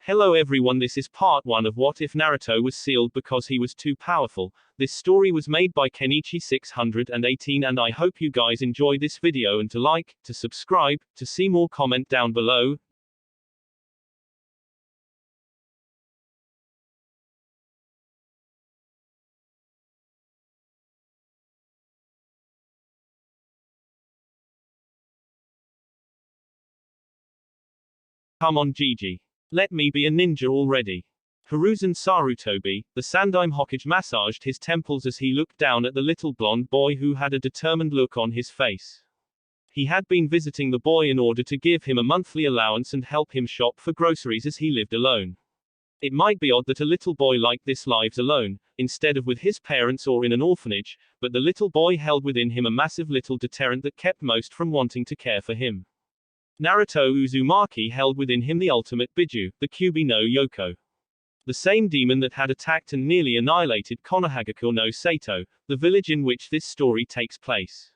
Hello everyone, this is part 1 of What If Naruto Was Sealed Because He Was Too Powerful. This story was made by Kenichi618 and I hope you guys enjoy this video and to like, to subscribe, to see more comment down below. Come on Gigi. Let me be a ninja already. Hiruzen Sarutobi, the Sandaime Hokage massaged his temples as he looked down at the little blonde boy who had a determined look on his face. He had been visiting the boy in order to give him a monthly allowance and help him shop for groceries as he lived alone. It might be odd that a little boy like this lives alone, instead of with his parents or in an orphanage, but the little boy held within him a massive little deterrent that kept most from wanting to care for him. Naruto Uzumaki held within him the ultimate Biju, the Kyuubi no Yoko. The same demon that had attacked and nearly annihilated Konohagakure no Sato, the village in which this story takes place.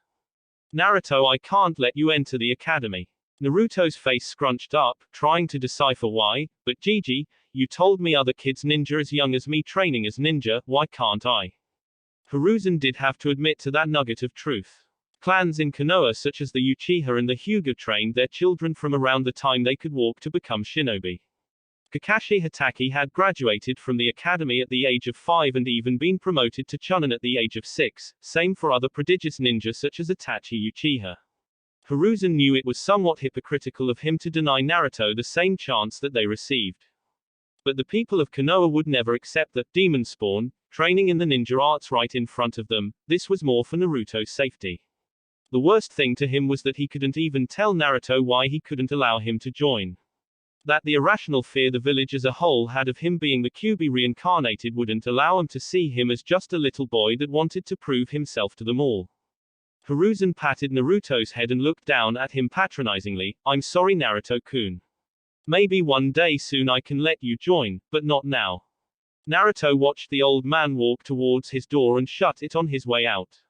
Naruto, I can't let you enter the academy. Naruto's face scrunched up, trying to decipher why, but Gigi, you told me other kids ninja as young as me training as ninja, why can't I? Hiruzen did have to admit to that nugget of truth. Clans in Konoha such as the Uchiha and the Hyuga trained their children from around the time they could walk to become shinobi. Kakashi Hatake had graduated from the academy at the age of 5 and even been promoted to Chunin at the age of 6, same for other prodigious ninja such as Itachi Uchiha. Hiruzen knew it was somewhat hypocritical of him to deny Naruto the same chance that they received. But the people of Konoha would never accept that demon spawn, training in the ninja arts right in front of them. This was more for Naruto's safety. The worst thing to him was that he couldn't even tell Naruto why he couldn't allow him to join. That the irrational fear the village as a whole had of him being the Kyuubi reincarnated wouldn't allow him to see him as just a little boy that wanted to prove himself to them all. Hiruzen patted Naruto's head and looked down at him patronizingly. I'm sorry Naruto-kun. Maybe one day soon I can let you join, but not now. Naruto watched the old man walk towards his door and shut it on his way out.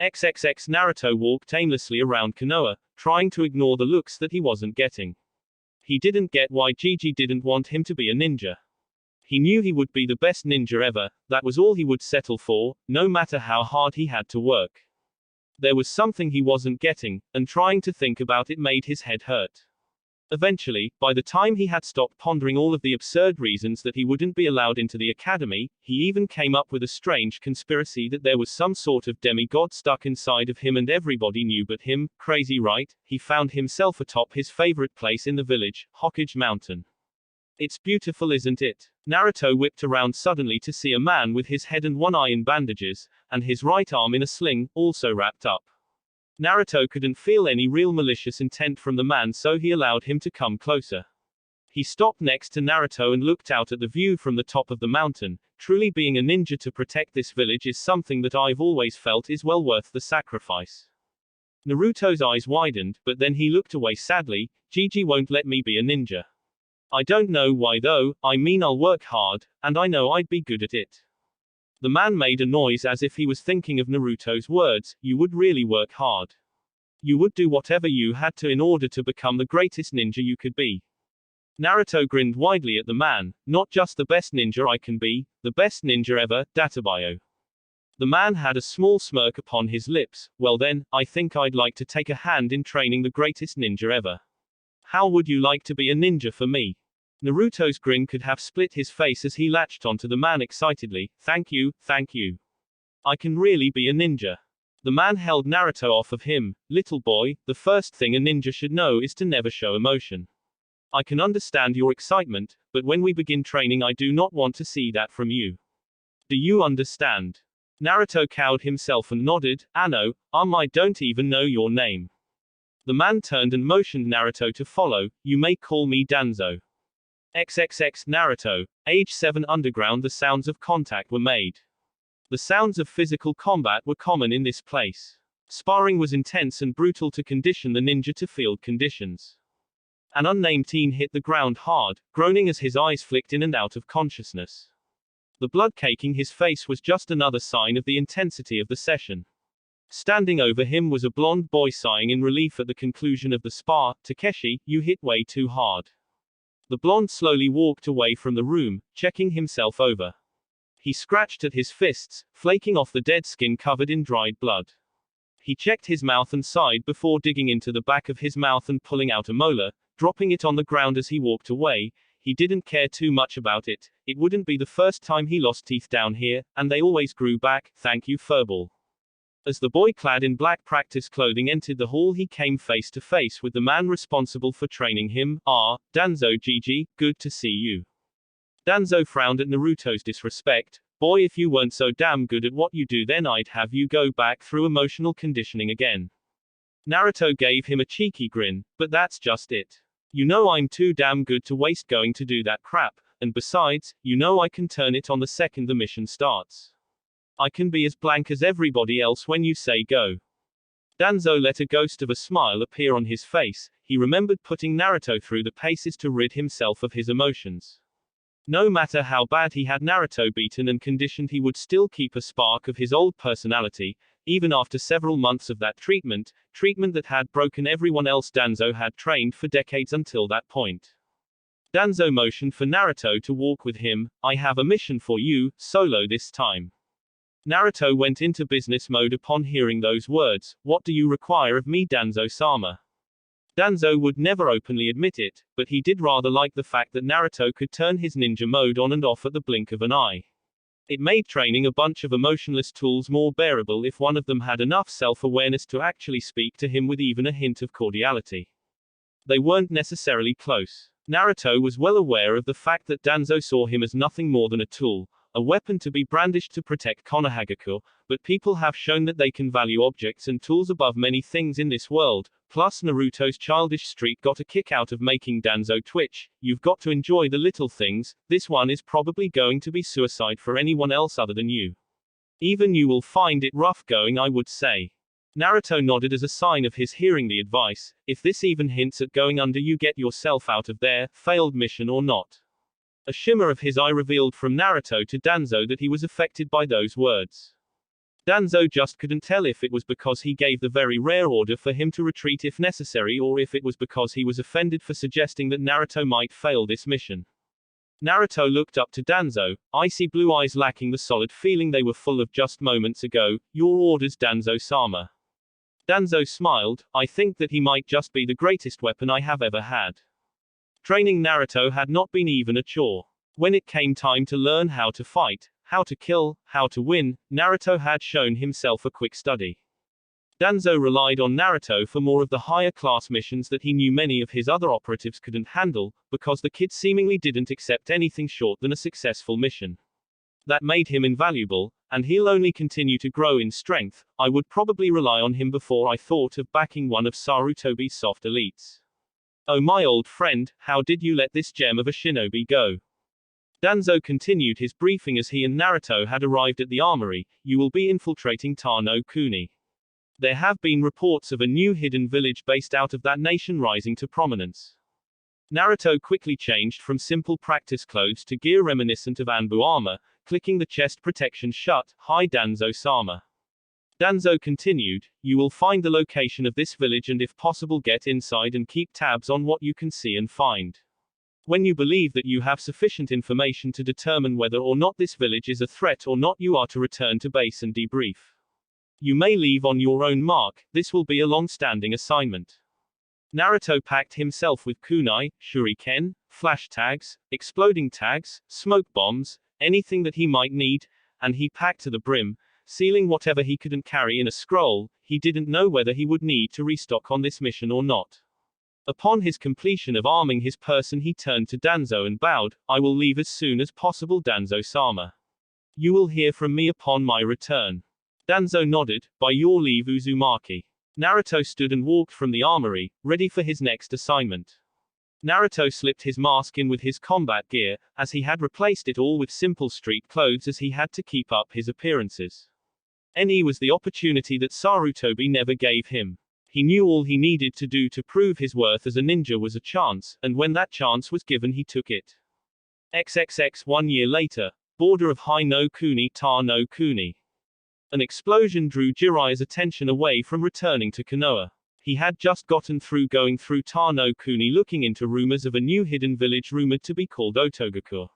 XXX Naruto walked aimlessly around Konoha, trying to ignore the looks that he wasn't getting. He didn't get why Gigi didn't want him to be a ninja. He knew he would be the best ninja ever, that was all he would settle for, no matter how hard he had to work. There was something he wasn't getting, and trying to think about it made his head hurt. Eventually, by the time he had stopped pondering all of the absurd reasons that he wouldn't be allowed into the academy, he even came up with a strange conspiracy that there was some sort of demigod stuck inside of him and everybody knew but him. Crazy, right? He found himself atop his favorite place in the village, Hokage Mountain. It's beautiful, isn't it? Naruto whipped around suddenly to see a man with his head and one eye in bandages, and his right arm in a sling, also wrapped up. Naruto couldn't feel any real malicious intent from the man, so he allowed him to come closer. He stopped next to Naruto and looked out at the view from the top of the mountain. Truly being a ninja to protect this village is something that I've always felt is well worth the sacrifice. Naruto's eyes widened, but then he looked away sadly. Gigi won't let me be a ninja. I don't know why though, I mean I'll work hard, and I know I'd be good at it. The man made a noise as if he was thinking of Naruto's words. You would really work hard. You would do whatever you had to in order to become the greatest ninja you could be. Naruto grinned widely at the man. Not just the best ninja I can be, the best ninja ever, Databayo. The man had a small smirk upon his lips. Well then, I think I'd like to take a hand in training the greatest ninja ever. How would you like to be a ninja for me? Naruto's grin could have split his face as he latched onto the man excitedly. Thank you, thank you. I can really be a ninja. The man held Naruto off of him. Little boy, the first thing a ninja should know is to never show emotion. I can understand your excitement, but when we begin training I do not want to see that from you. Do you understand? Naruto cowed himself and nodded. Ano, I don't even know your name. The man turned and motioned Naruto to follow. You may call me Danzo. XXX Naruto, age 7 underground. The sounds of contact were made. The sounds of physical combat were common in this place. Sparring was intense and brutal to condition the ninja to field conditions. An unnamed teen hit the ground hard, groaning as his eyes flicked in and out of consciousness. The blood caking his face was just another sign of the intensity of the session. Standing over him was a blonde boy sighing in relief at the conclusion of the spar. Takeshi, you hit way too hard. The blonde slowly walked away from the room, checking himself over. He scratched at his fists, flaking off the dead skin covered in dried blood. He checked his mouth and sighed before digging into the back of his mouth and pulling out a molar, dropping it on the ground as he walked away. He didn't care too much about it. It wouldn't be the first time he lost teeth down here, and they always grew back. Thank you, Furball. As the boy clad in black practice clothing entered the hall, he came face to face with the man responsible for training him. Ah, Danzo Gigi, good to see you. Danzo frowned at Naruto's disrespect. Boy, if you weren't so damn good at what you do, then I'd have you go back through emotional conditioning again. Naruto gave him a cheeky grin, but that's just it. You know I'm too damn good to waste going to do that crap, and besides, you know I can turn it on the second the mission starts. I can be as blank as everybody else when you say go. Danzo let a ghost of a smile appear on his face. He remembered putting Naruto through the paces to rid himself of his emotions. No matter how bad he had Naruto beaten and conditioned, he would still keep a spark of his old personality, even after several months of that treatment that had broken everyone else Danzo had trained for decades until that point. Danzo motioned for Naruto to walk with him. I have a mission for you, Solo, this time. Naruto went into business mode upon hearing those words. What do you require of me, Danzo-sama? Danzo would never openly admit it, but he did rather like the fact that Naruto could turn his ninja mode on and off at the blink of an eye. It made training a bunch of emotionless tools more bearable if one of them had enough self-awareness to actually speak to him with even a hint of cordiality. They weren't necessarily close. Naruto was well aware of the fact that Danzo saw him as nothing more than a tool, a weapon to be brandished to protect Konohagakure, but people have shown that they can value objects and tools above many things in this world. Plus Naruto's childish streak got a kick out of making Danzo twitch. You've got to enjoy the little things. This one is probably going to be suicide for anyone else other than you. Even you will find it rough going, I would say. Naruto nodded as a sign of his hearing the advice. If this even hints at going under, you get yourself out of there, failed mission or not. A shimmer of his eye revealed from Naruto to Danzo that he was affected by those words. Danzo just couldn't tell if it was because he gave the very rare order for him to retreat if necessary, or if it was because he was offended for suggesting that Naruto might fail this mission. Naruto looked up to Danzo, icy blue eyes lacking the solid feeling they were full of just moments ago. Your orders, Danzo-sama. Danzo smiled. I think that he might just be the greatest weapon I have ever had. Training Naruto had not been even a chore. When it came time to learn how to fight, how to kill, how to win, Naruto had shown himself a quick study. Danzo relied on Naruto for more of the higher class missions that he knew many of his other operatives couldn't handle, because the kid seemingly didn't accept anything short than a successful mission. That made him invaluable, and he'll only continue to grow in strength. I would probably rely on him before I thought of backing one of Sarutobi's soft elites. Oh my old friend, how did you let this gem of a shinobi go? Danzo continued his briefing as he and Naruto had arrived at the armory. You will be infiltrating Tano Kuni. There have been reports of a new hidden village based out of that nation rising to prominence. Naruto quickly changed from simple practice clothes to gear reminiscent of Anbu armor, clicking the chest protection shut. Hi Danzo-sama. Danzo continued, you will find the location of this village and if possible get inside and keep tabs on what you can see and find. When you believe that you have sufficient information to determine whether or not this village is a threat or not, you are to return to base and debrief. You may leave on your own mark. This will be a long-standing assignment. Naruto packed himself with kunai, shuriken, flash tags, exploding tags, smoke bombs, anything that he might need, and he packed to the brim, sealing whatever he couldn't carry in a scroll. He didn't know whether he would need to restock on this mission or not. Upon his completion of arming his person, he turned to Danzo and bowed. I will leave as soon as possible, Danzo-sama. You will hear from me upon my return. Danzo nodded. By your leave, Uzumaki. Naruto stood and walked from the armory, ready for his next assignment. Naruto slipped his mask in with his combat gear, as he had replaced it all with simple street clothes as he had to keep up his appearances. Any was the opportunity that Sarutobi never gave him. He knew all he needed to do to prove his worth as a ninja was a chance, and when that chance was given he took it. XXX 1 year later, border of Hai no Kuni, Ta no Kuni. An explosion drew Jiraiya's attention away from returning to Konoha. He had just gotten through going through Tano Kuni looking into rumors of a new hidden village rumored to be called Otogakur.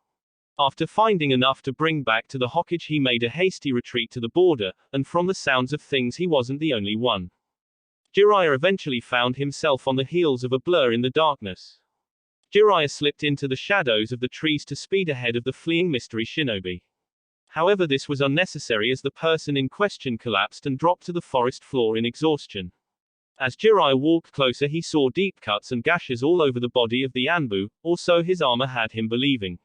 After finding enough to bring back to the Hokage, he made a hasty retreat to the border, and from the sounds of things he wasn't the only one. Jiraiya eventually found himself on the heels of a blur in the darkness. Jiraiya slipped into the shadows of the trees to speed ahead of the fleeing mystery shinobi. However, this was unnecessary as the person in question collapsed and dropped to the forest floor in exhaustion. As Jiraiya walked closer, he saw deep cuts and gashes all over the body of the Anbu, or so his armor had him believing.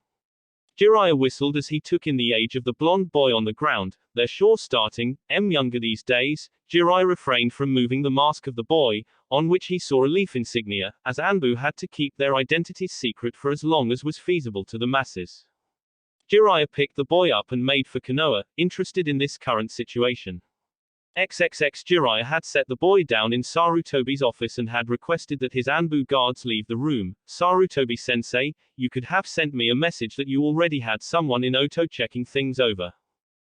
Jiraiya whistled as he took in the age of the blonde boy on the ground. They're sure starting younger these days. Jiraiya refrained from moving the mask of the boy, on which he saw a leaf insignia, as Anbu had to keep their identities secret for as long as was feasible to the masses. Jiraiya picked the boy up and made for Konoha, interested in this current situation. Jiraiya had set the boy down in Sarutobi's office and had requested that his Anbu guards leave the room. Sarutobi-sensei, you could have sent me a message that you already had someone in Oto checking things over.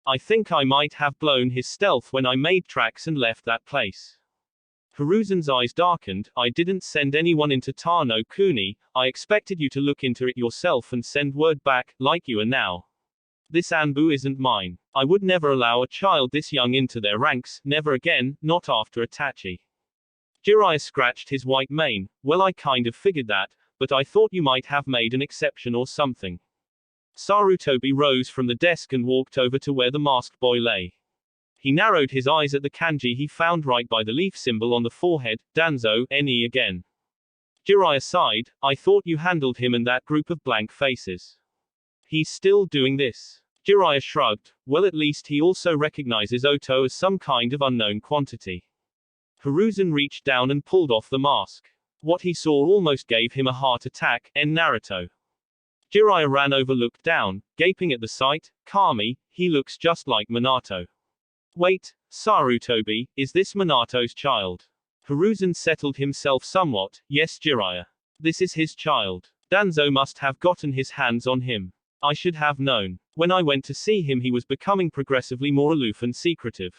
I think I might have blown his stealth when I made tracks and left that place. Hiruzen's eyes darkened. I didn't send anyone into Tano Kuni, I expected you to look into it yourself and send word back, like you are now. This Anbu isn't mine. I would never allow a child this young into their ranks, never again, not after Itachi. Jiraiya scratched his white mane. Well, I kind of figured that, but I thought you might have made an exception or something. Sarutobi rose from the desk and walked over to where the masked boy lay. He narrowed his eyes at the kanji he found right by the leaf symbol on the forehead, Danzo, NE again. Jiraiya sighed. I thought you handled him and that group of blank faces. He's still doing this. Jiraiya shrugged. Well, at least he also recognizes Oto as some kind of unknown quantity. Hiruzen reached down and pulled off the mask. What he saw almost gave him a heart attack. Naruto. Jiraiya ran over, looked down, gaping at the sight. Kami, he looks just like Minato. Wait, Sarutobi, is this Minato's child? Hiruzen settled himself somewhat. Yes, Jiraiya. This is his child. Danzo must have gotten his hands on him. I should have known. When I went to see him, he was becoming progressively more aloof and secretive.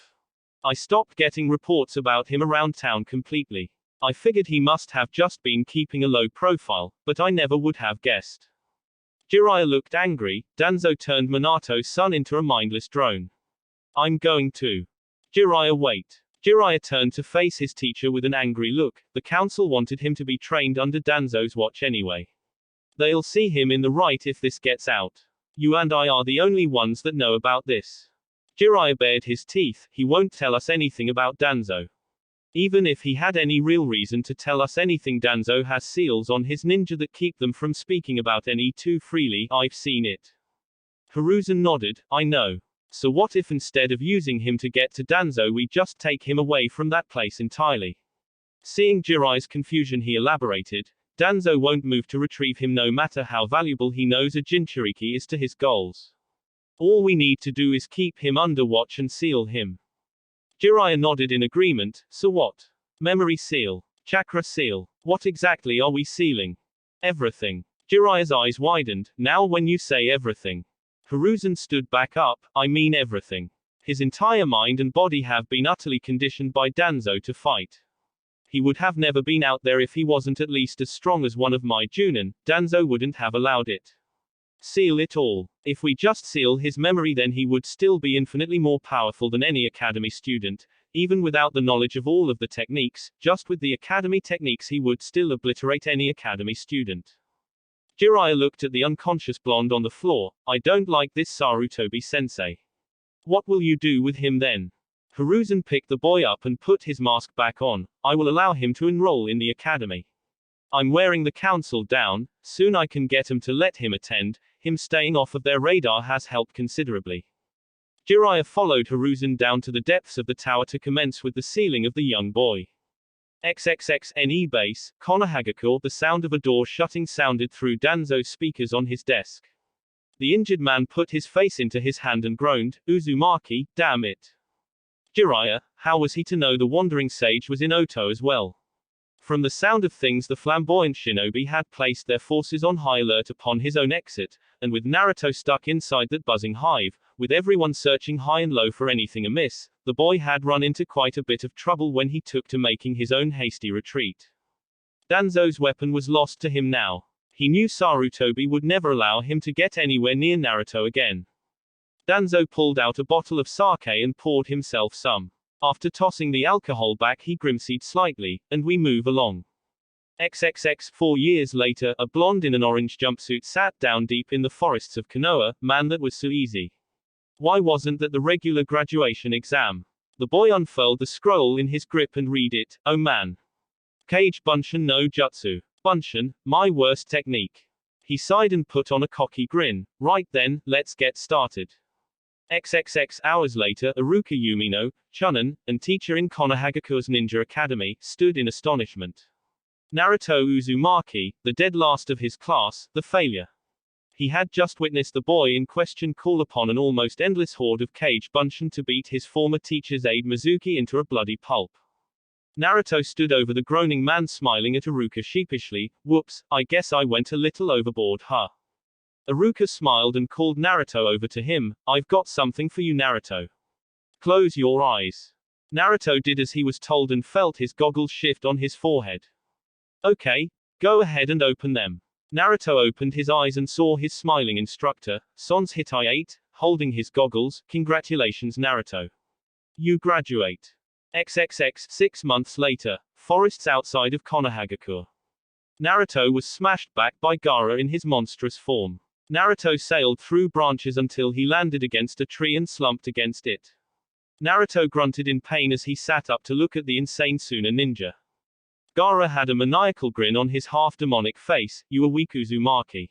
I stopped getting reports about him around town completely. I figured he must have just been keeping a low profile, but I never would have guessed. Jiraiya looked angry. Danzo turned Minato's son into a mindless drone. I'm going to. Jiraiya, wait. Jiraiya turned to face his teacher with an angry look. The council wanted him to be trained under Danzo's watch anyway. They'll see him in the right if this gets out. You and I are the only ones that know about this. Jiraiya bared his teeth. He won't tell us anything about Danzo. Even if he had any real reason to tell us anything, Danzo has seals on his ninja that keep them from speaking about any too freely. I've seen it. Hiruzen nodded. I know. So what if instead of using him to get to Danzo, we just take him away from that place entirely? Seeing Jiraiya's confusion, he elaborated. Danzo won't move to retrieve him no matter how valuable he knows a Jinchuriki is to his goals. All we need to do is keep him under watch and seal him. Jiraiya nodded in agreement. So what? Memory seal. Chakra seal. What exactly are we sealing? Everything. Jiraiya's eyes widened. Now when you say everything. Hiruzen stood back up. I mean everything. His entire mind and body have been utterly conditioned by Danzo to fight. He would have never been out there if he wasn't at least as strong as one of my Junin. Danzo wouldn't have allowed it. Seal it all. If we just seal his memory, then he would still be infinitely more powerful than any academy student, even without the knowledge of all of the techniques. Just with the academy techniques he would still obliterate any academy student. Jiraiya looked at the unconscious blonde on the floor. I don't like this, Sarutobi-sensei. What will you do with him then? Hiruzen picked the boy up and put his mask back on. I will allow him to enroll in the academy. I'm wearing the council down. Soon I can get him to let him attend. Him staying off of their radar has helped considerably. Jiraiya followed Hiruzen down to the depths of the tower to commence with the sealing of the young boy. XXXNE base, Konohagakure. The sound of a door shutting sounded through Danzo's speakers on his desk. The injured man put his face into his hand and groaned. Uzumaki, damn it. Jiraiya, how was he to know the wandering sage was in Oto as well? From the sound of things, the flamboyant shinobi had placed their forces on high alert upon his own exit, and with Naruto stuck inside that buzzing hive, with everyone searching high and low for anything amiss, the boy had run into quite a bit of trouble when he took to making his own hasty retreat. Danzo's weapon was lost to him now. He knew Sarutobi would never allow him to get anywhere near Naruto again. Danzo pulled out a bottle of sake and poured himself some. After tossing the alcohol back, he grimaced slightly, and we move along. XXX 4 years later, a blonde in an orange jumpsuit sat down deep in the forests of Konoha. Man, that was so easy. Why wasn't that the regular graduation exam? The boy unfurled the scroll in his grip and read it. Oh man. Kage Bunshin no Jutsu. Bunshin, my worst technique. He sighed and put on a cocky grin. Right then, let's get started. XXX hours later, Iruka Yumino, Chunin, and teacher in Konohagakure's Ninja Academy, stood in astonishment. Naruto Uzumaki, the dead last of his class, the failure. He had just witnessed the boy in question call upon an almost endless horde of Kage Bunshin to beat his former teacher's aide Mizuki into a bloody pulp. Naruto stood over the groaning man, smiling at Iruka sheepishly. Whoops, I guess I went a little overboard, huh? Iruka smiled and called Naruto over to him. I've got something for you, Naruto. Close your eyes. Naruto did as he was told and felt his goggles shift on his forehead. Okay, go ahead and open them. Naruto opened his eyes and saw his smiling instructor, Sans Hitai 8, holding his goggles. Congratulations, Naruto. You graduate. XXX 6 months later, forests outside of Konohagakure. Naruto was smashed back by Gaara in his monstrous form. Naruto sailed through branches until he landed against a tree and slumped against it. Naruto grunted in pain as he sat up to look at the insane Suna ninja. Gaara had a maniacal grin on his half-demonic face. You are weak, Uzumaki.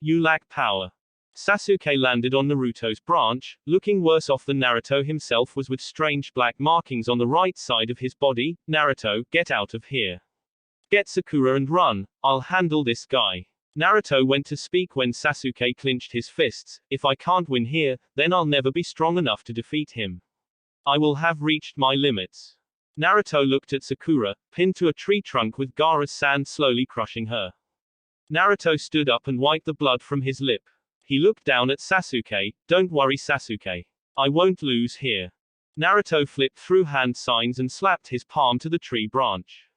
You lack power. Sasuke landed on Naruto's branch, looking worse off than Naruto himself was, with strange black markings on the right side of his body. Naruto, get out of here. Get Sakura and run. I'll handle this guy. Naruto went to speak when Sasuke clenched his fists. If I can't win here, then I'll never be strong enough to defeat him. I will have reached my limits. Naruto looked at Sakura, pinned to a tree trunk with Gaara's sand slowly crushing her. Naruto stood up and wiped the blood from his lip. He looked down at Sasuke. Don't worry, Sasuke. I won't lose here. Naruto flipped through hand signs and slapped his palm to the tree branch.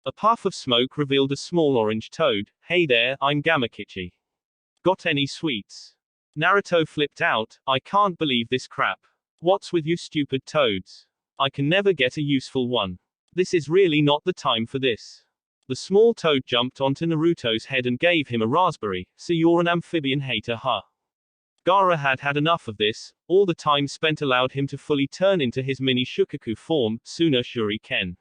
A puff of smoke revealed a small orange toad. Hey there, I'm Gamakichi. Got any sweets? Naruto flipped out. I can't believe this crap. What's with you stupid toads? I can never get a useful one. This is really not the time for this. The small toad jumped onto Naruto's head and gave him a raspberry. So you're an amphibian hater, huh? Gaara had had enough of this. All the time spent allowed him to fully turn into his mini Shukaku form, Suna Shuriken.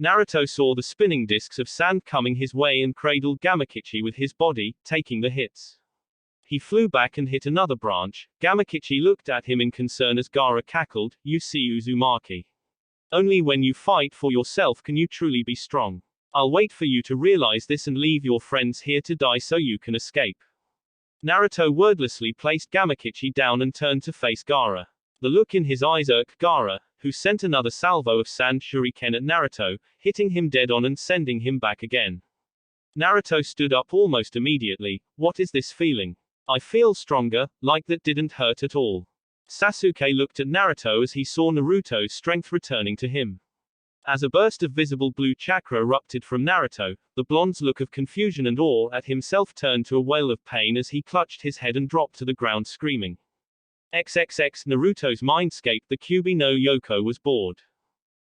Naruto saw the spinning discs of sand coming his way and cradled Gamakichi with his body, taking the hits. He flew back and hit another branch. Gamakichi looked at him in concern as Gaara cackled. You see, Uzumaki. Only when you fight for yourself can you truly be strong. I'll wait for you to realize this and leave your friends here to die so you can escape. Naruto wordlessly placed Gamakichi down and turned to face Gaara. The look in his eyes irked Gaara, who sent another salvo of sand shuriken at Naruto, hitting him dead on and sending him back again. Naruto stood up almost immediately. What is this feeling? I feel stronger, like that didn't hurt at all. Sasuke looked at Naruto as he saw Naruto's strength returning to him. As a burst of visible blue chakra erupted from Naruto, the blonde's look of confusion and awe at himself turned to a wail of pain as he clutched his head and dropped to the ground screaming. XXX Naruto's mindscape, the Kyuubi no Yoko, was bored.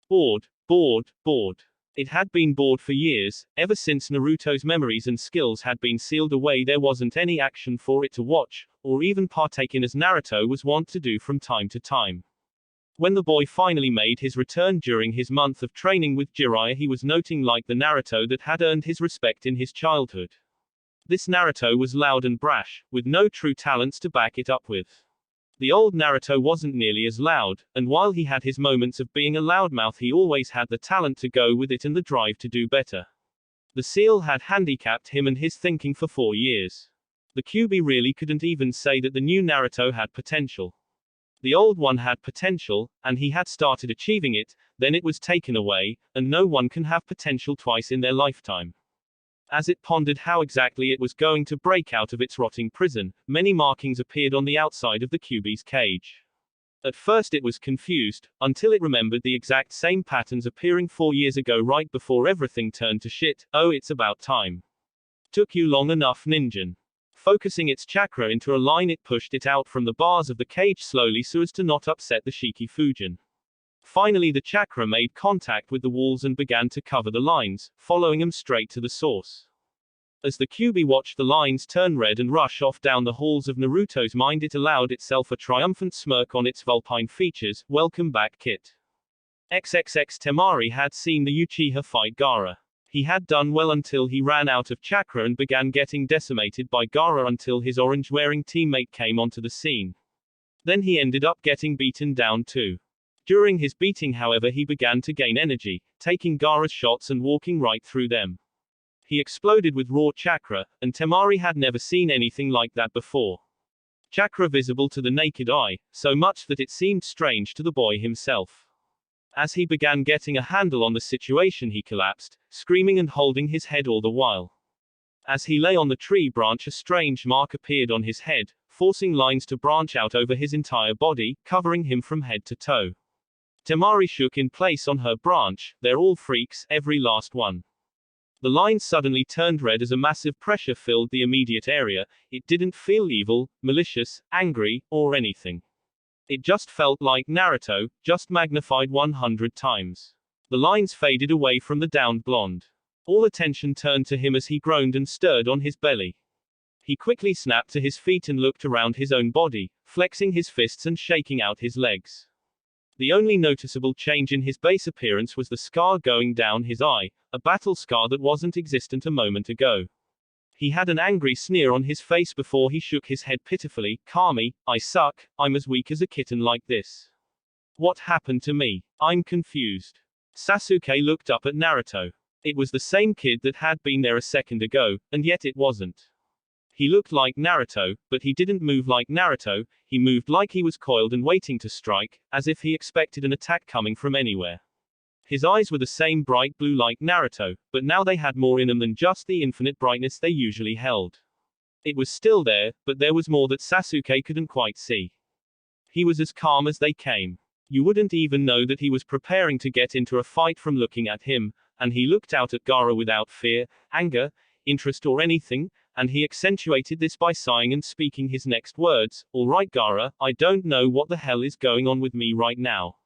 Bored, bored, bored. It had been bored for years. Ever since Naruto's memories and skills had been sealed away, there wasn't any action for it to watch, or even partake in, as Naruto was wont to do from time to time. When the boy finally made his return during his month of training with Jiraiya, he was noting like the Naruto that had earned his respect in his childhood. This Naruto was loud and brash, with no true talents to back it up with. The old Naruto wasn't nearly as loud, and while he had his moments of being a loudmouth, he always had the talent to go with it and the drive to do better. The seal had handicapped him and his thinking for 4 years. The Kyuubi really couldn't even say that the new Naruto had potential. The old one had potential, and he had started achieving it, then it was taken away, and no one can have potential twice in their lifetime. As it pondered how exactly it was going to break out of its rotting prison, many markings appeared on the outside of the Kyuubi's cage. At first it was confused, until it remembered the exact same patterns appearing 4 years ago right before everything turned to shit. Oh, it's about time. Took you long enough, Ninjan. Focusing its chakra into a line, it pushed it out from the bars of the cage slowly so as to not upset the Shiki Fujin. Finally the chakra made contact with the walls and began to cover the lines, following them straight to the source. As the Kyuubi watched the lines turn red and rush off down the halls of Naruto's mind, it allowed itself a triumphant smirk on its vulpine features. Welcome back, Kit. XXX Temari had seen the Uchiha fight Gaara. He had done well until he ran out of chakra and began getting decimated by Gaara until his orange-wearing teammate came onto the scene. Then he ended up getting beaten down too. During his beating, however, he began to gain energy, taking Gaara's shots and walking right through them. He exploded with raw chakra, and Temari had never seen anything like that before. Chakra visible to the naked eye, so much that it seemed strange to the boy himself. As he began getting a handle on the situation, he collapsed, screaming and holding his head all the while. As he lay on the tree branch, a strange mark appeared on his head, forcing lines to branch out over his entire body, covering him from head to toe. Temari shook in place on her branch. They're all freaks, every last one. The line suddenly turned red as a massive pressure filled the immediate area. It didn't feel evil, malicious, angry, or anything. It just felt like Naruto, just magnified 100 times. The lines faded away from the downed blonde. All attention turned to him as he groaned and stirred on his belly. He quickly snapped to his feet and looked around his own body, flexing his fists and shaking out his legs. The only noticeable change in his base appearance was the scar going down his eye, a battle scar that wasn't existent a moment ago. He had an angry sneer on his face before he shook his head pitifully. Kami, I suck, I'm as weak as a kitten like this. What happened to me? I'm confused. Sasuke looked up at Naruto. It was the same kid that had been there a second ago, and yet it wasn't. He looked like Naruto, but he didn't move like Naruto. He moved like he was coiled and waiting to strike, as if he expected an attack coming from anywhere. His eyes were the same bright blue like Naruto, but now they had more in them than just the infinite brightness they usually held. It was still there, but there was more that Sasuke couldn't quite see. He was as calm as they came. You wouldn't even know that he was preparing to get into a fight from looking at him, and he looked out at Gaara without fear, anger, interest or anything, and he accentuated this by sighing and speaking his next words. All right, Gaara, I don't know what the hell is going on with me right now.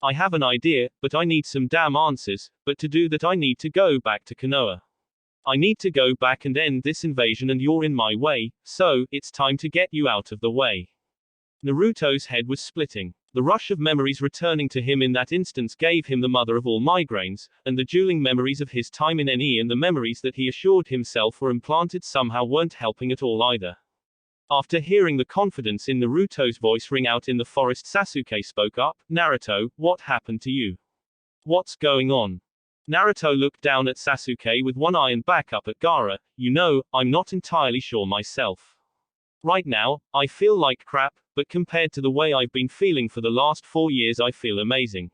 I have an idea, but I need some damn answers, but to do that I need to go back to Konoha. I need to go back and end this invasion and you're in my way, so, it's time to get you out of the way. Naruto's head was splitting. The rush of memories returning to him in that instance gave him the mother of all migraines, and the dueling memories of his time in NE and the memories that he assured himself were implanted somehow weren't helping at all either. After hearing the confidence in Naruto's voice ring out in the forest, Sasuke spoke up. Naruto, what happened to you? What's going on? Naruto looked down at Sasuke with one eye and back up at Gaara. You know, I'm not entirely sure myself. Right now, I feel like crap, but compared to the way I've been feeling for the last 4 years I feel amazing.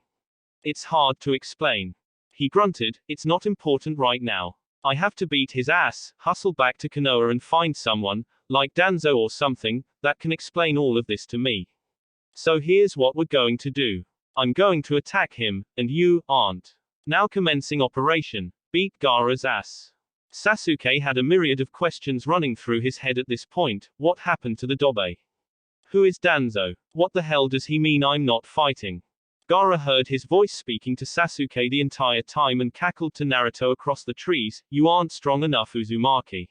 It's hard to explain. He grunted, it's not important right now. I have to beat his ass, hustle back to Konoha and find someone, like Danzo or something, that can explain all of this to me. So here's what we're going to do. I'm going to attack him, and you aren't. Now commencing operation. Beat Gaara's ass. Sasuke had a myriad of questions running through his head at this point. What happened to the Dobe? Who is Danzo? What the hell does he mean I'm not fighting? Gaara heard his voice speaking to Sasuke the entire time and cackled to Naruto across the trees. You aren't strong enough, Uzumaki.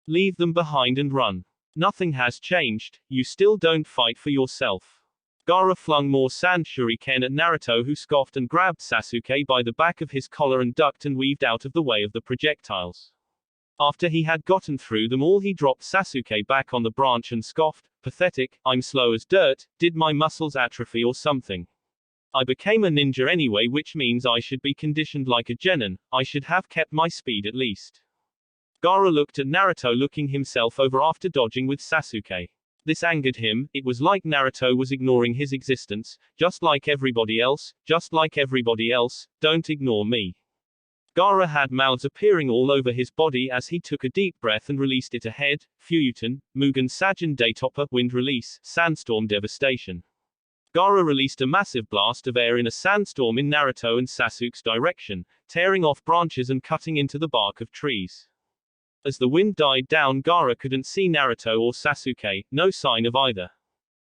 Leave them behind and run. Nothing has changed, you still don't fight for yourself. Gaara flung more sand shuriken at Naruto, who scoffed and grabbed Sasuke by the back of his collar and ducked and weaved out of the way of the projectiles. After he had gotten through them all, he dropped Sasuke back on the branch and scoffed. Pathetic, I'm slow as dirt, did my muscles atrophy or something? I became a ninja anyway, which means I should be conditioned like a genin, I should have kept my speed at least. Gaara looked at Naruto, looking himself over after dodging with Sasuke. This angered him. It was like Naruto was ignoring his existence, just like everybody else, don't ignore me. Gaara had mouths appearing all over his body as he took a deep breath and released it ahead. Fuyuten, Mugen Sajin Daytopper, Wind Release, Sandstorm Devastation. Gaara released a massive blast of air in a sandstorm in Naruto and Sasuke's direction, tearing off branches and cutting into the bark of trees. As the wind died down, Gaara couldn't see Naruto or Sasuke, no sign of either.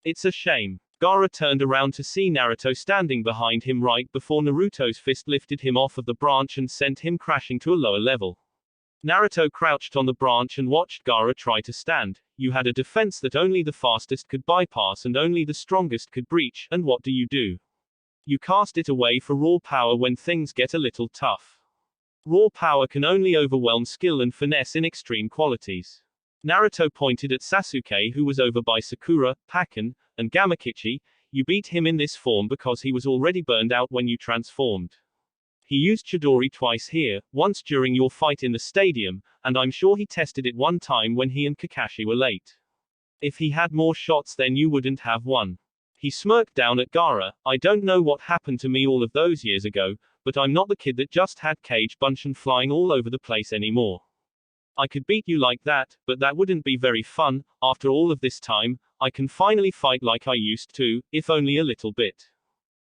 It's a shame. Gaara turned around to see Naruto standing behind him right before Naruto's fist lifted him off of the branch and sent him crashing to a lower level. Naruto crouched on the branch and watched Gaara try to stand. You had a defense that only the fastest could bypass and only the strongest could breach, and what do? You cast it away for raw power when things get a little tough. Raw power can only overwhelm skill and finesse in extreme qualities. Naruto pointed at Sasuke, who was over by Sakura, Pakken, and Gamakichi. You beat him in this form because he was already burned out when you transformed. He used Chidori twice here, once during your fight in the stadium, and I'm sure he tested it one time when he and Kakashi were late. If he had more shots then you wouldn't have won. He smirked down at Gaara. I don't know what happened to me all of those years ago, but I'm not the kid that just had Cage Bunshin flying all over the place anymore. I could beat you like that, but that wouldn't be very fun. After all of this time, I can finally fight like I used to, if only a little bit.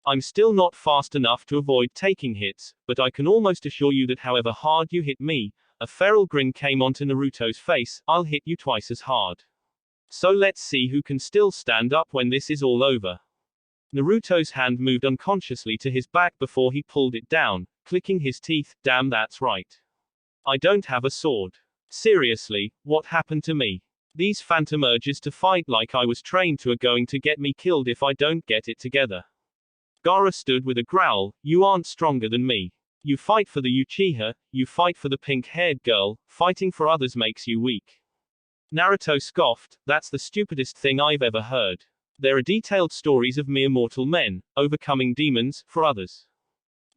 I'm still not fast enough to avoid taking hits, but I can almost assure you that however hard you hit me, a feral grin came onto Naruto's face, I'll hit you twice as hard. So let's see who can still stand up when this is all over. Naruto's hand moved unconsciously to his back before he pulled it down, clicking his teeth. Damn, that's right. I don't have a sword. Seriously, what happened to me? These phantom urges to fight like I was trained to are going to get me killed if I don't get it together. Gaara stood with a growl. You aren't stronger than me. You fight for the Uchiha, you fight for the pink-haired girl, fighting for others makes you weak. Naruto scoffed. That's the stupidest thing I've ever heard. There are detailed stories of mere mortal men, overcoming demons, for others.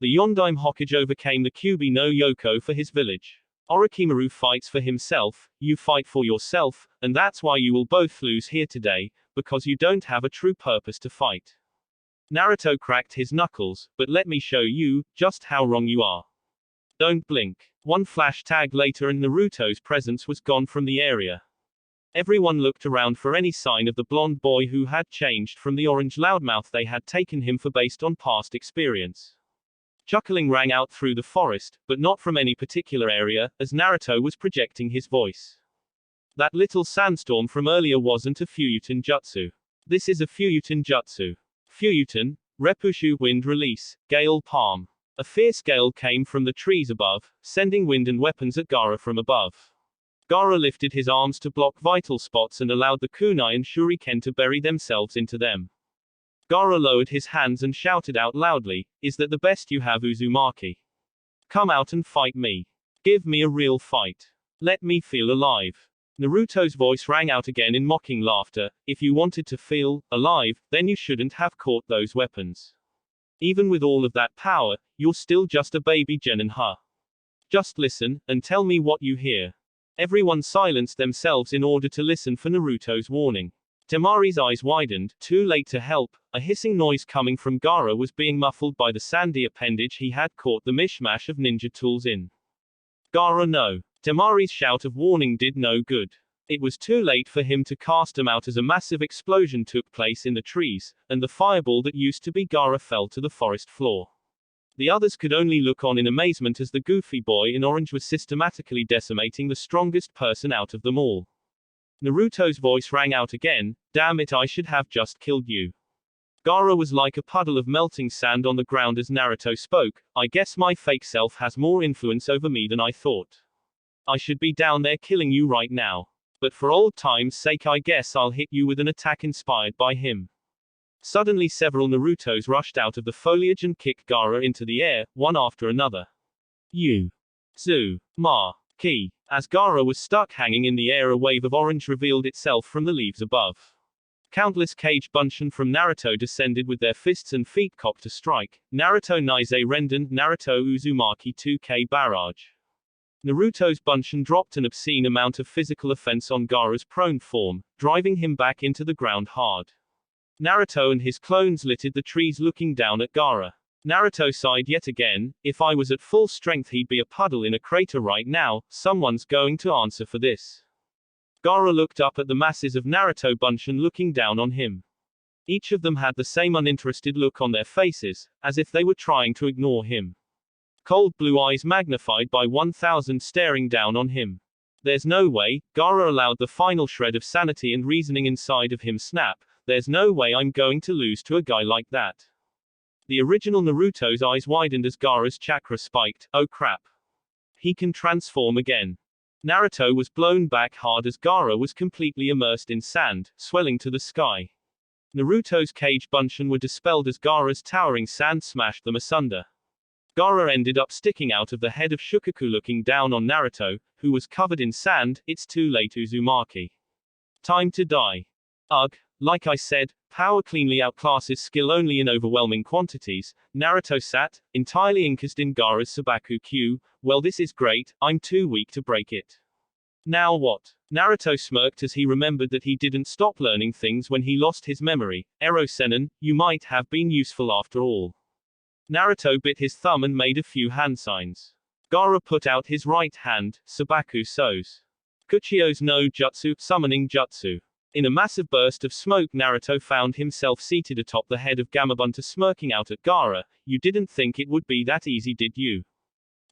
The Yondaime Hokage overcame the Kyuubi no Yoko for his village. Orochimaru fights for himself, you fight for yourself, and that's why you will both lose here today, because you don't have a true purpose to fight. Naruto cracked his knuckles, but let me show you, just how wrong you are. Don't blink. One flash tag later and Naruto's presence was gone from the area. Everyone looked around for any sign of the blonde boy who had changed from the orange loudmouth they had taken him for based on past experience. Chuckling rang out through the forest, but not from any particular area, as Naruto was projecting his voice. That little sandstorm from earlier wasn't a Fuyuten jutsu. This is a Fuyuten jutsu. Fuyuten, Repushu, wind release, gale palm. A fierce gale came from the trees above, sending wind and weapons at Gaara from above. Gaara lifted his arms to block vital spots and allowed the kunai and shuriken to bury themselves into them. Gaara lowered his hands and shouted out loudly, is that the best you have, Uzumaki? Come out and fight me. Give me a real fight. Let me feel alive. Naruto's voice rang out again in mocking laughter. If you wanted to feel alive, then you shouldn't have caught those weapons. Even with all of that power, you're still just a baby Genin. Just listen, and tell me what you hear. Everyone silenced themselves in order to listen for Naruto's warning. Temari's eyes widened. Too late to help. A hissing noise coming from Gaara was being muffled by the sandy appendage he had caught the mishmash of ninja tools in. Gaara, no. Temari's shout of warning did no good. It was too late for him to cast him out as a massive explosion took place in the trees, and the fireball that used to be Gaara fell to the forest floor. The others could only look on in amazement as the goofy boy in orange was systematically decimating the strongest person out of them all. Naruto's voice rang out again, damn it, I should have just killed you. Gaara was like a puddle of melting sand on the ground as Naruto spoke. I guess my fake self has more influence over me than I thought. I should be down there killing you right now. But for old time's sake I guess I'll hit you with an attack inspired by him. Suddenly several Narutos rushed out of the foliage and kicked Gaara into the air, one after another. Ki. As Gaara was stuck hanging in the air, a wave of orange revealed itself from the leaves above. Countless Cage Bunshin from Naruto descended with their fists and feet cocked to strike. Naruto Naizei Renden, Naruto Uzumaki 2K Barrage. Naruto's Bunshin dropped an obscene amount of physical offense on Gaara's prone form, driving him back into the ground hard. Naruto and his clones littered the trees looking down at Gaara. Naruto sighed yet again. If I was at full strength, he'd be a puddle in a crater right now. Someone's going to answer for this. Gaara looked up at the masses of Naruto Bunshin looking down on him. Each of them had the same uninterested look on their faces, as if they were trying to ignore him. Cold blue eyes magnified by 1,000 staring down on him. There's no way. Gaara allowed the final shred of sanity and reasoning inside of him snap. There's no way I'm going to lose to a guy like that. The original Naruto's eyes widened as Gaara's chakra spiked. Oh crap. He can transform again. Naruto was blown back hard as Gaara was completely immersed in sand, swelling to the sky. Naruto's cage Bunshin were dispelled as Gaara's towering sand smashed them asunder. Gaara ended up sticking out of the head of Shukaku looking down on Naruto, who was covered in sand. It's too late, Uzumaki. Time to die. Ugh, like I said, power cleanly outclasses skill only in overwhelming quantities. Naruto sat, entirely encased in Gaara's Sabaku Q. Well, this is great, I'm too weak to break it. Now what? Naruto smirked as he remembered that he didn't stop learning things when he lost his memory. Ero-Sennin, you might have been useful after all. Naruto bit his thumb and made a few hand signs. Gaara put out his right hand, Sabaku So's. Kuchio's no Jutsu, summoning Jutsu. In a massive burst of smoke, Naruto found himself seated atop the head of Gamabunta smirking out at Gaara. You didn't think it would be that easy, did you?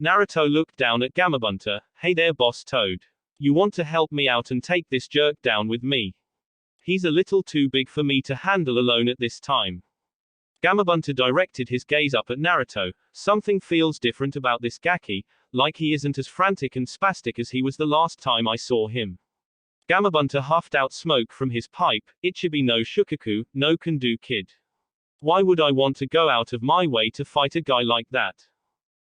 Naruto looked down at Gamabunta. Hey there, boss Toad. You want to help me out and take this jerk down with me? He's a little too big for me to handle alone at this time. Gamabunta directed his gaze up at Naruto. Something feels different about this Gaki, like he isn't as frantic and spastic as he was the last time I saw him. Gamabunta huffed out smoke from his pipe. Ichibi no Shukaku, no can do kid. Why would I want to go out of my way to fight a guy like that?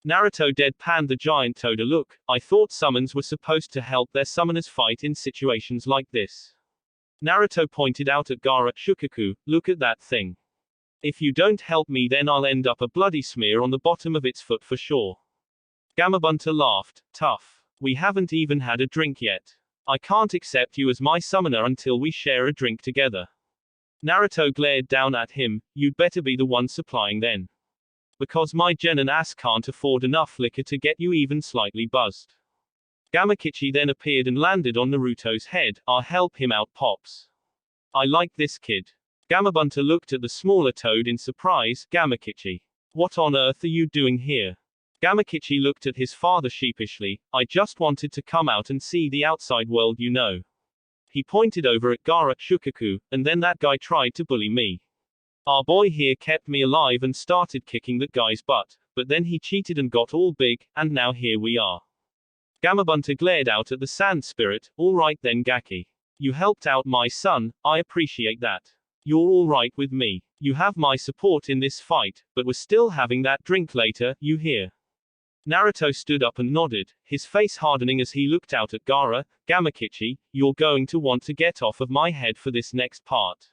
Naruto deadpanned the giant toad a look. I thought summons were supposed to help their summoners fight in situations like this. Naruto pointed out at Gaara. Shukaku, look at that thing. If you don't help me, then I'll end up a bloody smear on the bottom of its foot for sure. Gamabunta laughed. Tough. We haven't even had a drink yet. I can't accept you as my summoner until we share a drink together. Naruto glared down at him. You'd better be the one supplying then. Because my genin ass can't afford enough liquor to get you even slightly buzzed. Gamakichi then appeared and landed on Naruto's head. I'll help him out, Pops. I like this kid. Gamabunta looked at the smaller toad in surprise. Gamakichi. What on earth are you doing here? Gamakichi looked at his father sheepishly. I just wanted to come out and see the outside world, you know. He pointed over at Gaara. Shukaku, and then that guy tried to bully me. Our boy here kept me alive and started kicking that guy's butt, but then he cheated and got all big, and now here we are. Gamabunta glared out at the sand spirit. All right then, Gaki. You helped out my son, I appreciate that. You're all right with me. You have my support in this fight, but we're still having that drink later, you hear? Naruto stood up and nodded, his face hardening as he looked out at Gaara. Gamakichi, you're going to want to get off of my head for this next part.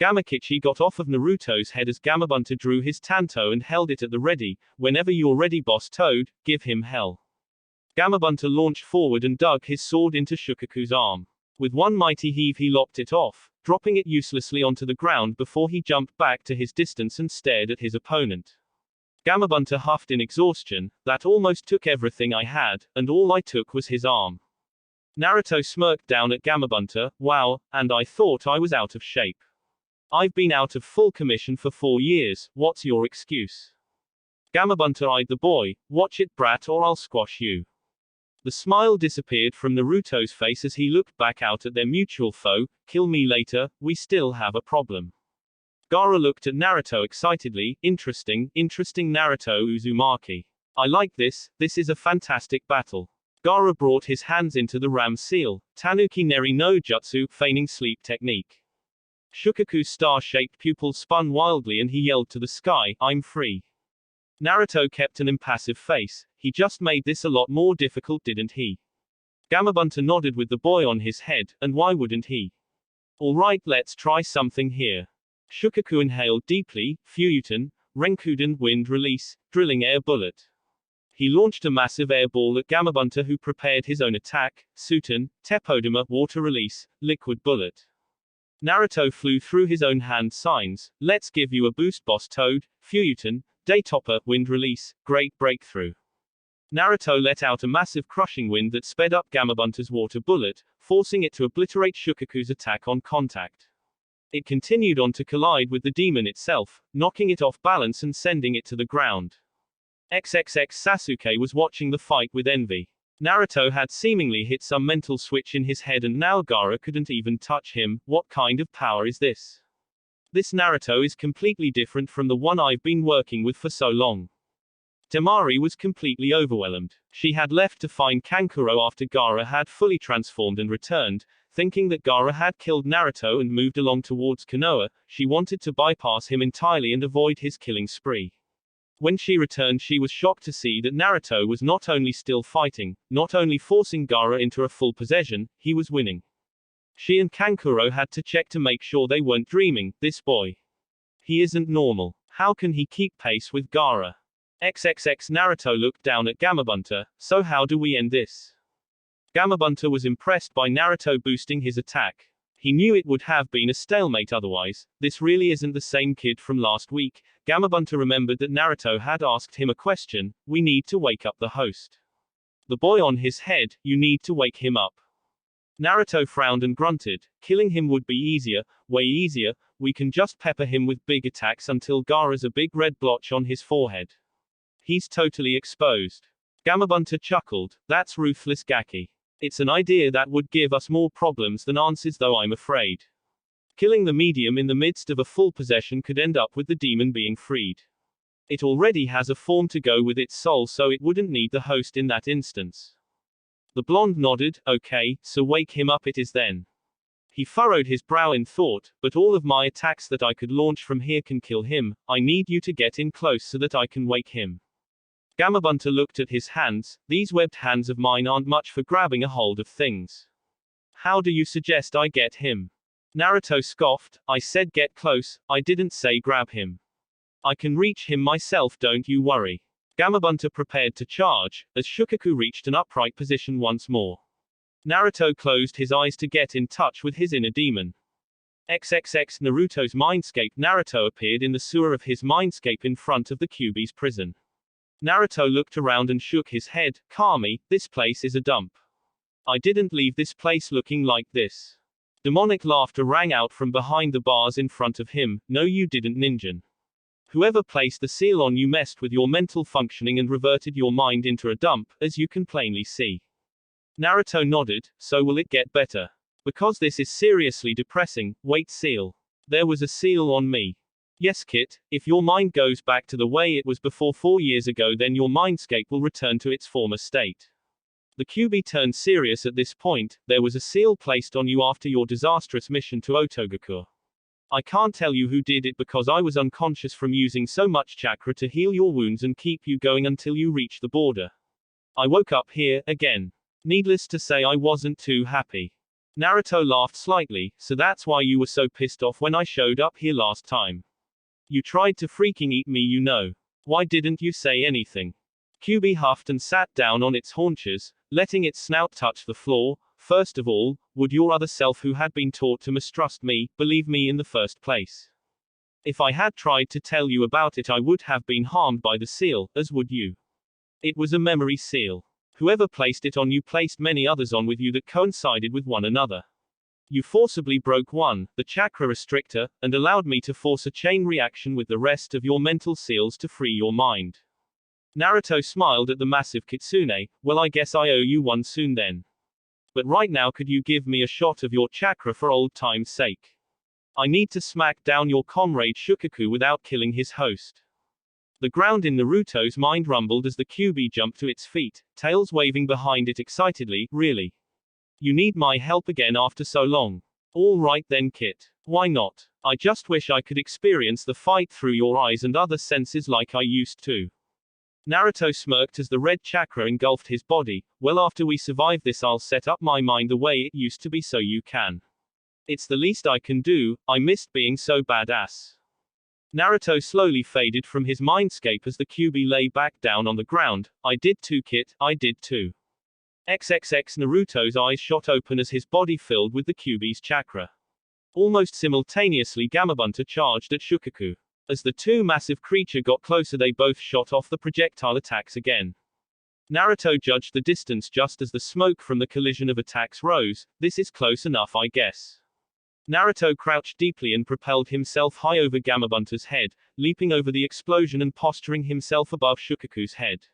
Gamakichi got off of Naruto's head as Gamabunta drew his tanto and held it at the ready. Whenever you're ready, boss Toad, give him hell. Gamabunta launched forward and dug his sword into Shukaku's arm. With one mighty heave he lopped it off, dropping it uselessly onto the ground before he jumped back to his distance and stared at his opponent. Gamabunta huffed in exhaustion. That almost took everything I had, and all I took was his arm. Naruto smirked down at Gamabunta. Wow, and I thought I was out of shape. I've been out of full commission for 4 years, what's your excuse? Gamabunta eyed the boy. Watch it, brat, or I'll squash you. The smile disappeared from Naruto's face as he looked back out at their mutual foe. Kill me later, we still have a problem. Gaara looked at Naruto excitedly. Interesting Naruto Uzumaki. I like this is a fantastic battle. Gaara brought his hands into the ram seal. Tanuki Neri no Jutsu, feigning sleep technique. Shukaku's star-shaped pupils spun wildly and he yelled to the sky, I'm free. Naruto kept an impassive face. He just made this a lot more difficult, didn't he? Gamabunta nodded with the boy on his head, and why wouldn't he? Alright, let's try something here. Shukaku inhaled deeply. Fuyuten, Renkuden, wind release, drilling air bullet. He launched a massive air ball at Gamabunta, who prepared his own attack. Suten, Tepodama, water release, liquid bullet. Naruto flew through his own hand signs. Let's give you a boost, boss Toad. Fuyuten, Daytopper, wind release, great breakthrough. Naruto let out a massive crushing wind that sped up Gamabunta's water bullet, forcing it to obliterate Shukaku's attack on contact. It continued on to collide with the demon itself, knocking it off balance and sending it to the ground. XXX Sasuke was watching the fight with envy. Naruto had seemingly hit some mental switch in his head and now Gaara couldn't even touch him. What kind of power is this? This Naruto is completely different from the one I've been working with for so long. Temari was completely overwhelmed. She had left to find Kankuro after Gaara had fully transformed and returned. Thinking that Gaara had killed Naruto and moved along towards Konoha, she wanted to bypass him entirely and avoid his killing spree. When she returned, she was shocked to see that Naruto was not only still fighting, not only forcing Gaara into a full possession, he was winning. She and Kankuro had to check to make sure they weren't dreaming. This boy. He isn't normal. How can he keep pace with Gaara? XXX Naruto looked down at Gamabunta. So how do we end this? Gamabunta was impressed by Naruto boosting his attack. He knew it would have been a stalemate otherwise. This really isn't the same kid from last week. Gamabunta remembered that Naruto had asked him a question. We need to wake up the host. The boy on his head, you need to wake him up. Naruto frowned and grunted. Killing him would be easier, way easier. We can just pepper him with big attacks until Gaara's a big red blotch on his forehead. He's totally exposed. Gamabunta chuckled. That's ruthless Gaki. It's an idea that would give us more problems than answers, though I'm afraid. Killing the medium in the midst of a full possession could end up with the demon being freed. It already has a form to go with its soul, so it wouldn't need the host in that instance. The blonde nodded. Okay, so wake him up it is then. He furrowed his brow in thought, but all of my attacks that I could launch from here can kill him. I need you to get in close so that I can wake him. Gamabunta looked at his hands. These webbed hands of mine aren't much for grabbing a hold of things. How do you suggest I get him? Naruto scoffed. I said get close, I didn't say grab him. I can reach him myself, don't you worry. Gamabunta prepared to charge, as Shukaku reached an upright position once more. Naruto closed his eyes to get in touch with his inner demon. XXX Naruto's mindscape. Naruto appeared in the sewer of his mindscape in front of the Kyuubi's prison. Naruto looked around and shook his head. Kami, this place is a dump. I didn't leave this place looking like this. Demonic laughter rang out from behind the bars in front of him. No, you didn't, Ninjan. Whoever placed the seal on you messed with your mental functioning and reverted your mind into a dump, as you can plainly see. Naruto nodded. So will it get better? Because this is seriously depressing. Wait, seal. There was a seal on me. Yes, Kit, if your mind goes back to the way it was before 4 years ago, then your mindscape will return to its former state. The Kyuubi turned serious at this point. There was a seal placed on you after your disastrous mission to Otogakur. I can't tell you who did it because I was unconscious from using so much chakra to heal your wounds and keep you going until you reach the border. I woke up here, again. Needless to say, I wasn't too happy. Naruto laughed slightly. So that's why you were so pissed off when I showed up here last time. You tried to freaking eat me, you know. Why didn't you say anything? Kyuubi huffed and sat down on its haunches, letting its snout touch the floor. First of all, would your other self, who had been taught to mistrust me, believe me in the first place? If I had tried to tell you about it, I would have been harmed by the seal, as would you. It was a memory seal. Whoever placed it on you placed many others on with you that coincided with one another. You forcibly broke one, the chakra restrictor, and allowed me to force a chain reaction with the rest of your mental seals to free your mind. Naruto smiled at the massive kitsune. Well, I guess I owe you one soon then. But right now, could you give me a shot of your chakra for old time's sake? I need to smack down your comrade Shukaku without killing his host. The ground in Naruto's mind rumbled as the Kyuubi jumped to its feet, tails waving behind it excitedly. Really? You need my help again after so long? All right then, Kit. Why not? I just wish I could experience the fight through your eyes and other senses like I used to. Naruto smirked as the red chakra engulfed his body. Well, after we survive this, I'll set up my mind the way it used to be so you can. It's the least I can do. I missed being so badass. Naruto slowly faded from his mindscape as the Kyuubi lay back down on the ground. I did too, Kit. I did too. XXX Naruto's eyes shot open as his body filled with the Kyuubi's chakra. Almost simultaneously, Gamabunta charged at Shukaku. As the two massive creatures got closer, they both shot off the projectile attacks again. Naruto judged the distance just as the smoke from the collision of attacks rose. This is close enough, I guess. Naruto crouched deeply and propelled himself high over Gamabunta's head, leaping over the explosion and posturing himself above Shukaku's head.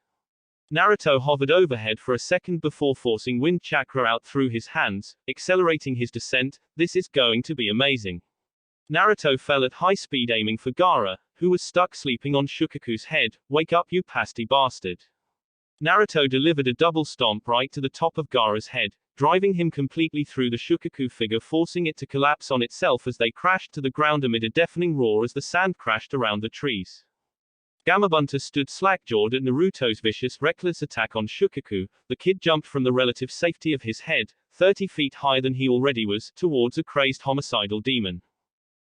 Naruto hovered overhead for a second before forcing wind chakra out through his hands, accelerating his descent. This is going to be amazing. Naruto fell at high speed aiming for Gaara, who was stuck sleeping on Shukaku's head. Wake up, you pasty bastard. Naruto delivered a double stomp right to the top of Gaara's head, driving him completely through the Shukaku figure, forcing it to collapse on itself as they crashed to the ground amid a deafening roar as the sand crashed around the trees. Gamabunta stood slack-jawed at Naruto's vicious, reckless attack on Shukaku. The kid jumped from the relative safety of his head, 30 feet higher than he already was, towards a crazed homicidal demon.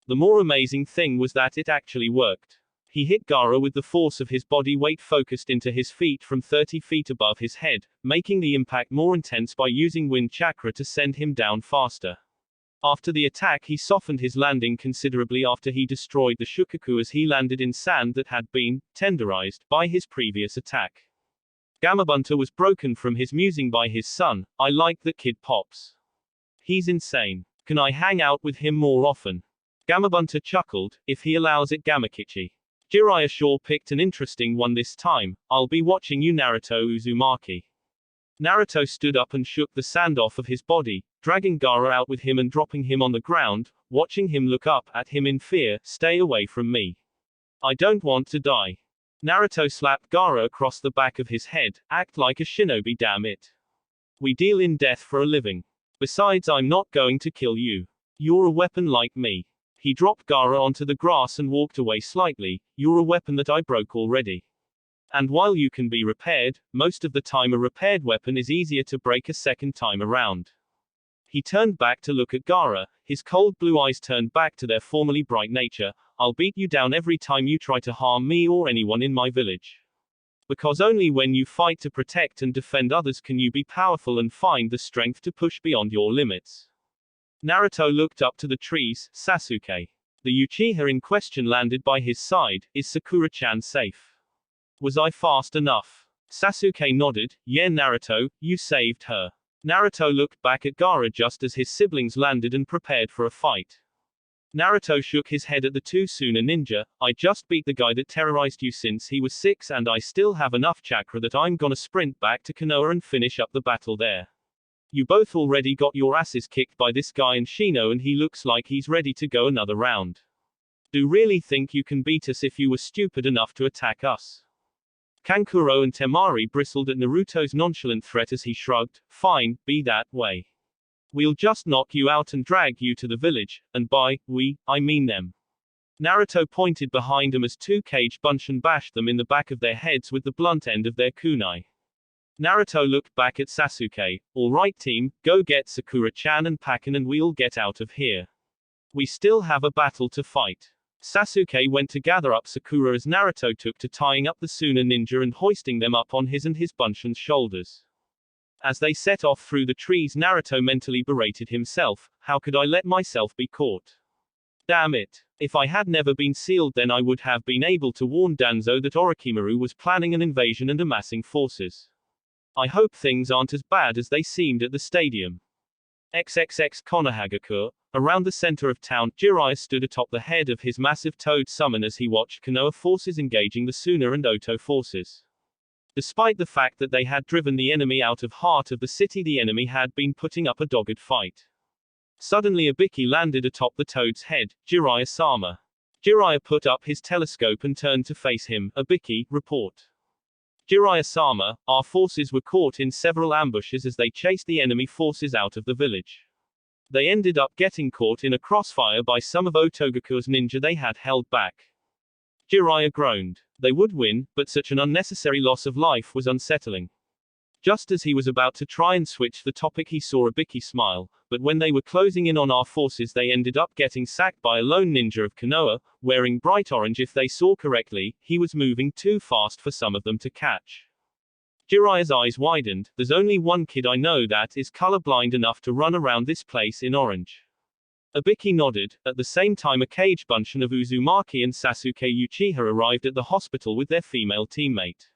The more amazing thing was that it actually worked. He hit Gaara with the force of his body weight focused into his feet from 30 feet above his head, making the impact more intense by using wind chakra to send him down faster. After the attack, he softened his landing considerably after he destroyed the Shukaku as he landed in sand that had been tenderized by his previous attack. Gamabunta was broken from his musing by his son. I like that kid Pops. He's insane. Can I hang out with him more often? Gamabunta chuckled. If he allows it, Gamakichi. Jiraiya sure picked an interesting one this time. I'll be watching you, Naruto Uzumaki. Naruto stood up and shook the sand off of his body, dragging Gaara out with him and dropping him on the ground, watching him look up at him in fear. Stay away from me. I don't want to die. Naruto slapped Gaara across the back of his head. Act like a shinobi, damn it. We deal in death for a living. Besides, I'm not going to kill you. You're a weapon like me. He dropped Gaara onto the grass and walked away slightly. You're a weapon that I broke already. And while you can be repaired, most of the time a repaired weapon is easier to break a second time around. He turned back to look at Gaara, his cold blue eyes turned back to their formerly bright nature. I'll beat you down every time you try to harm me or anyone in my village. Because only when you fight to protect and defend others can you be powerful and find the strength to push beyond your limits. Naruto looked up to the trees. Sasuke. The Uchiha in question landed by his side. Is Sakura-chan safe? Was I fast enough? Sasuke nodded. Yeah, Naruto, you saved her. Naruto looked back at Gaara just as his siblings landed and prepared for a fight. Naruto shook his head at the two Suna ninja. I just beat the guy that terrorized you since he was 6 and I still have enough chakra that I'm gonna sprint back to Konoha and finish up the battle there. You both already got your asses kicked by this guy in Shino and he looks like he's ready to go another round. Do really think you can beat us if you were stupid enough to attack us? Kankuro and Temari bristled at Naruto's nonchalant threat as he shrugged. Fine, be that way. We'll just knock you out and drag you to the village, and by we, I mean them. Naruto pointed behind him as two Kage Bunshin bashed them in the back of their heads with the blunt end of their kunai. Naruto looked back at Sasuke. Alright team, go get Sakura-chan and Pakken and we'll get out of here. We still have a battle to fight. Sasuke went to gather up Sakura as Naruto took to tying up the Suna ninja and hoisting them up on his and his Bunshin's shoulders. As they set off through the trees, Naruto mentally berated himself. How could I let myself be caught? Damn it. If I had never been sealed, then I would have been able to warn Danzo that Orochimaru was planning an invasion and amassing forces. I hope things aren't as bad as they seemed at the stadium. XXX Konohagakure. Around the center of town, Jiraiya stood atop the head of his massive toad summon as he watched Konoha forces engaging the Suna and Oto forces. Despite the fact that they had driven the enemy out of heart of the city, the enemy had been putting up a dogged fight. Suddenly Ibiki landed atop the toad's head. Jiraiya-sama. Jiraiya put up his telescope and turned to face him. Ibiki, report. Jiraiya-sama, our forces were caught in several ambushes as they chased the enemy forces out of the village. They ended up getting caught in a crossfire by some of Otogakure's ninja they had held back. Jiraiya groaned. They would win, but such an unnecessary loss of life was unsettling. Just as he was about to try and switch the topic, he saw Ibiki smile, but when they were closing in on our forces, they ended up getting sacked by a lone ninja of Konoha, wearing bright orange. If they saw correctly, he was moving too fast for some of them to catch. Jiraiya's eyes widened. There's only one kid I know that is colorblind enough to run around this place in orange. Ibiki nodded. At the same time, a cage bunch of Uzumaki and Sasuke Uchiha arrived at the hospital with their female teammate.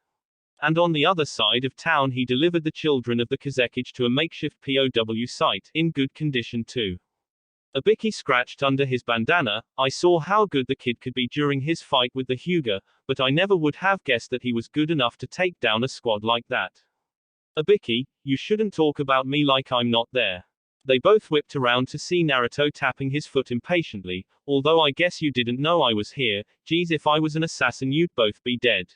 And on the other side of town, he delivered the children of the Kazekage to a makeshift POW site, in good condition too. Ibiki scratched under his bandana. I saw how good the kid could be during his fight with the Hyuga, but I never would have guessed that he was good enough to take down a squad like that. Ibiki, you shouldn't talk about me like I'm not there. They both whipped around to see Naruto tapping his foot impatiently. Although I guess you didn't know I was here. Geez, if I was an assassin you'd both be dead.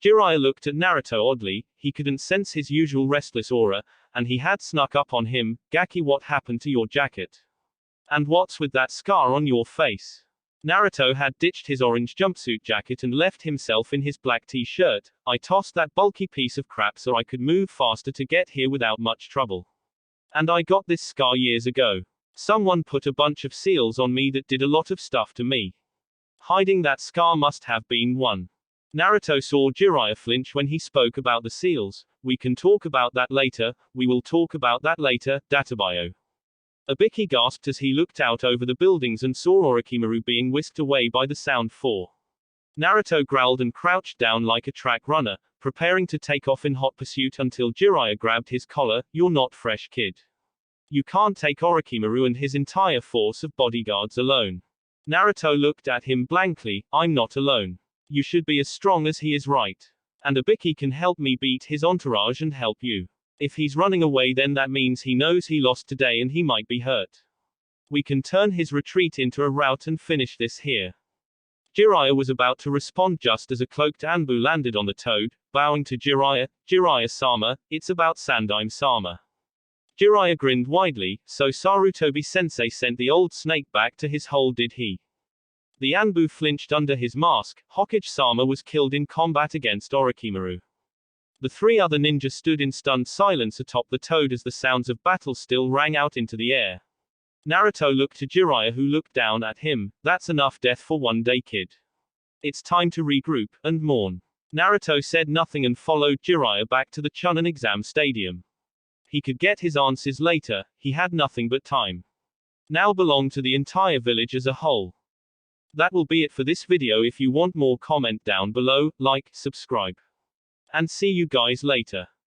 Jiraiya looked at Naruto oddly. He couldn't sense his usual restless aura, and he had snuck up on him. Gaki, what happened to your jacket? And what's with that scar on your face? Naruto had ditched his orange jumpsuit jacket and left himself in his black t-shirt. I tossed that bulky piece of crap so I could move faster to get here without much trouble. And I got this scar years ago. Someone put a bunch of seals on me that did a lot of stuff to me. Hiding that scar must have been one. Naruto saw Jiraiya flinch when he spoke about the seals. We can talk about that later. We will talk about that later, Databayo. Ibiki gasped as he looked out over the buildings and saw Orochimaru being whisked away by the Sound 4. Naruto growled and crouched down like a track runner, preparing to take off in hot pursuit until Jiraiya grabbed his collar. You're not fresh, kid. You can't take Orochimaru and his entire force of bodyguards alone. Naruto looked at him blankly. I'm not alone. You should be as strong as he is, right? And Ibiki can help me beat his entourage and help you. If he's running away, then that means he knows he lost today and he might be hurt. We can turn his retreat into a rout and finish this here. Jiraiya was about to respond just as a cloaked Anbu landed on the toad, bowing to Jiraiya. Jiraiya-sama, it's about Sandaime-sama. Jiraiya grinned widely. So Sarutobi-sensei sent the old snake back to his hole, did he? The Anbu flinched under his mask. Hokage-sama was killed in combat against Orochimaru. The three other ninjas stood in stunned silence atop the toad as the sounds of battle still rang out into the air. Naruto looked to Jiraiya, who looked down at him. That's enough death for one day, kid. It's time to regroup and mourn. Naruto said nothing and followed Jiraiya back to the Chunin exam stadium. He could get his answers later. He had nothing but time. Now belonged to the entire village as a whole. That will be it for this video. If you want more, comment down below, like, subscribe. And see you guys later.